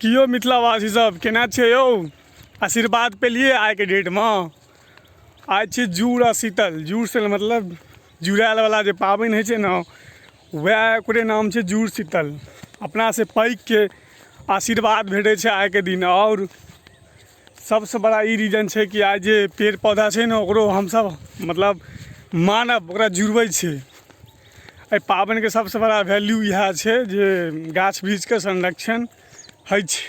कियो मिथिलावासी सब केना छै यौ? आशीर्वाद पेलिए आइ के डेट में। आज छै जुड़ आ शीतल। जुड़ से मतलब जुड़ायल वाला जे पाबनि होइ छै ने, वएह ओकरे नाम छै जुड़ शीतल। अपना से पैघ के आशीर्वाद भेटै छै आइ के दिन। और सबसे बड़ा ई रीजन छै कि आज जे पेड़ पौधा छै ने, ओकरो हमसब मतलब मानब, ओकरा जुड़बै छै। एहि पाबनि के सबसे बड़ा वैल्यू इएह छै जे गाछ वृक्ष के संरक्षण होइ छै।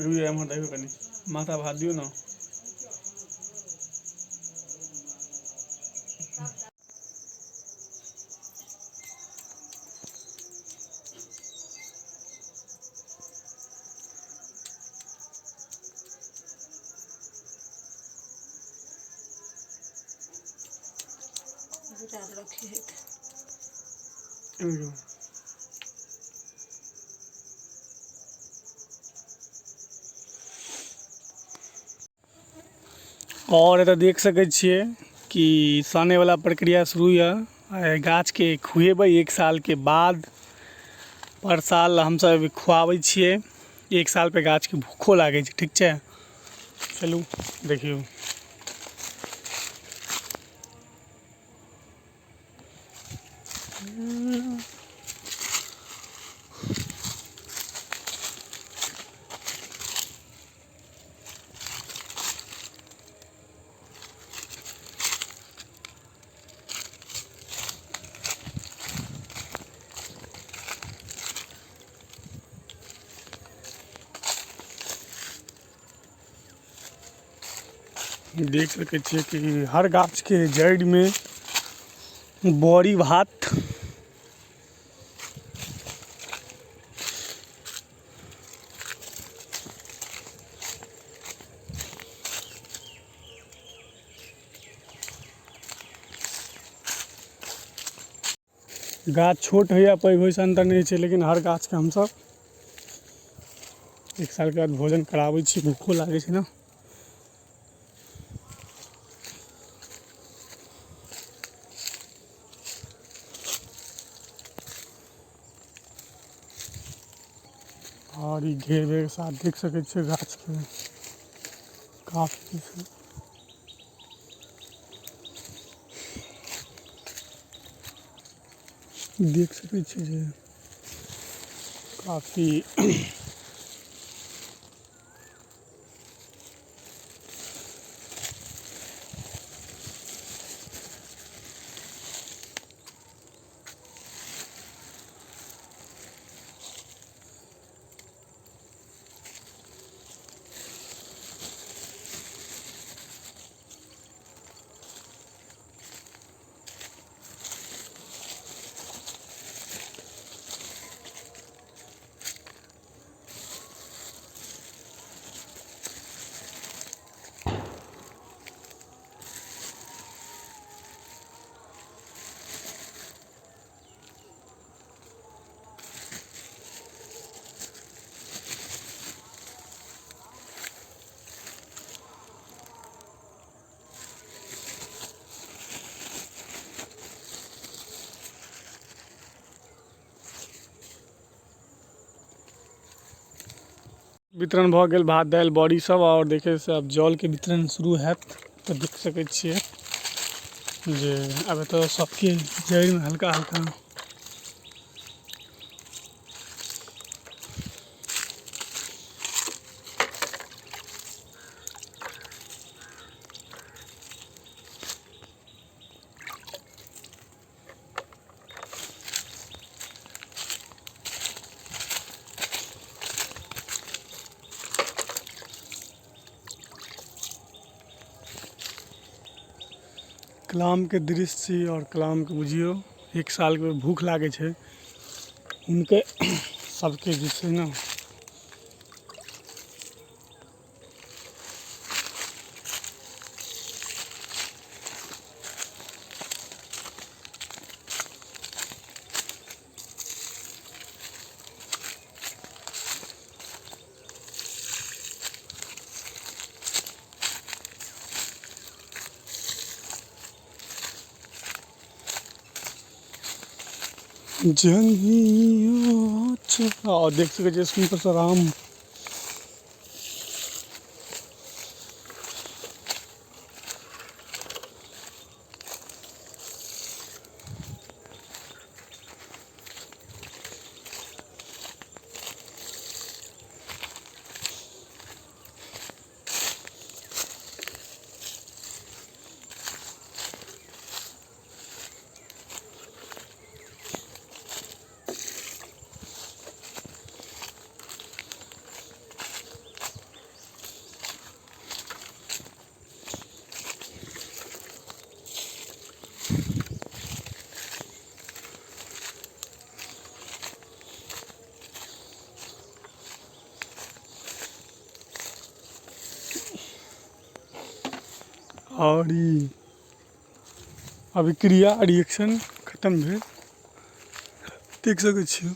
रुइए एम्हर देखियौ कनि माथा भात दियौ ने। और एतऽ देख सकै छियै कि साने वाला प्रक्रिया शुरू यऽ। गाछ के खुएबै 1 साल के बाद। पर साल हमसब खुआबै छियै। 1 साल पे गाछ के भूखो लागै छै, ठीक छै। चलू देखियौ। देख सकै छियै कि हर गाछ के जड़ि में बड़ी भात। गाछ छोट हो या पैघ हो से अंतर नहीं छै, लेकिन हर गाछ के हमसब 1 साल के बाद भोजन कराबै छी। भूखो लागै छै ना। और ई घेरे के साथ देख सकै छियै गाछ के काफी छै। देख सकै छियै जे काफी वितरण भऽ गेल भात दालि बड़ी सब। और देखे से अब जल के वितरण शुरू हैत। तो देख सकै छियै जे अब तो सबके जड़ि में हल्का हल्का कलाम के दृश्य छी। और कलाम के बुझियो 1 साल के भूख लागे छै उनके सबके जे छै ना। जंगियो और देख सके जे सुंदर सा राम और ई अभिक्रिया रिएक्शन खत्म भेल देख सकै छियै।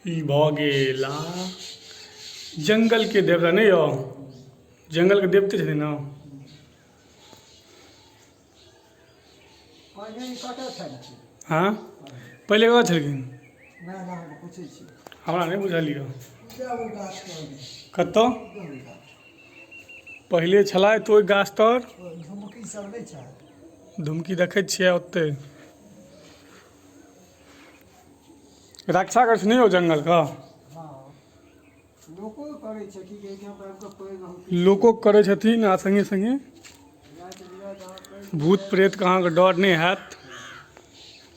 ई भऽ गेल जंगल के देवता नहीं यौ जंगल के देवते छथिन ने हाँ पहले कतऽ छलखिन हमरा नहीं बुझलियै कतऽ पहले छलथि ओहि गाछ तर धुमकी देखै छियै ओत्ते रक्षा कर नहीं हो जंगल का लोको करे छथिन आ संगे संगे भूत प्रेत के अहाँके डर नहीं हैत।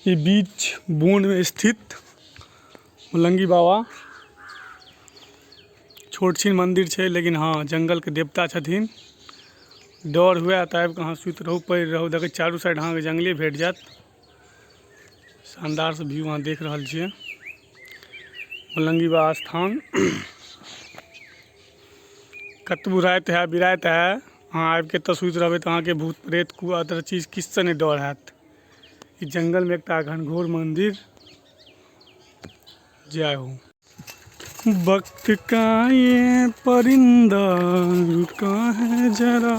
ई बीच बोन में स्थित मुलंगी बाबा छोट छीन मंदिर छै लेकिन हाँ जंगल के देवता छथिन। डर हुए तऽ आबि कऽ अहाँ सुति रहू पड़ि रहू देखै चारू साइड अहाँके जंगले भेट जायत। शानदार से व्यू अहाँ देख रहल छियै मुलंगी बाबा स्थान कतबू राति है बिराति है अहाँ आबि के तऽ सुति रहबै तऽ अहाँके भूत प्रेत को अदर चीज किससे नहीं डर हैत। ई जंगल में एकटा घनघोर मंदिर जय हो। वक्त का ये परिंदा रुका है जरा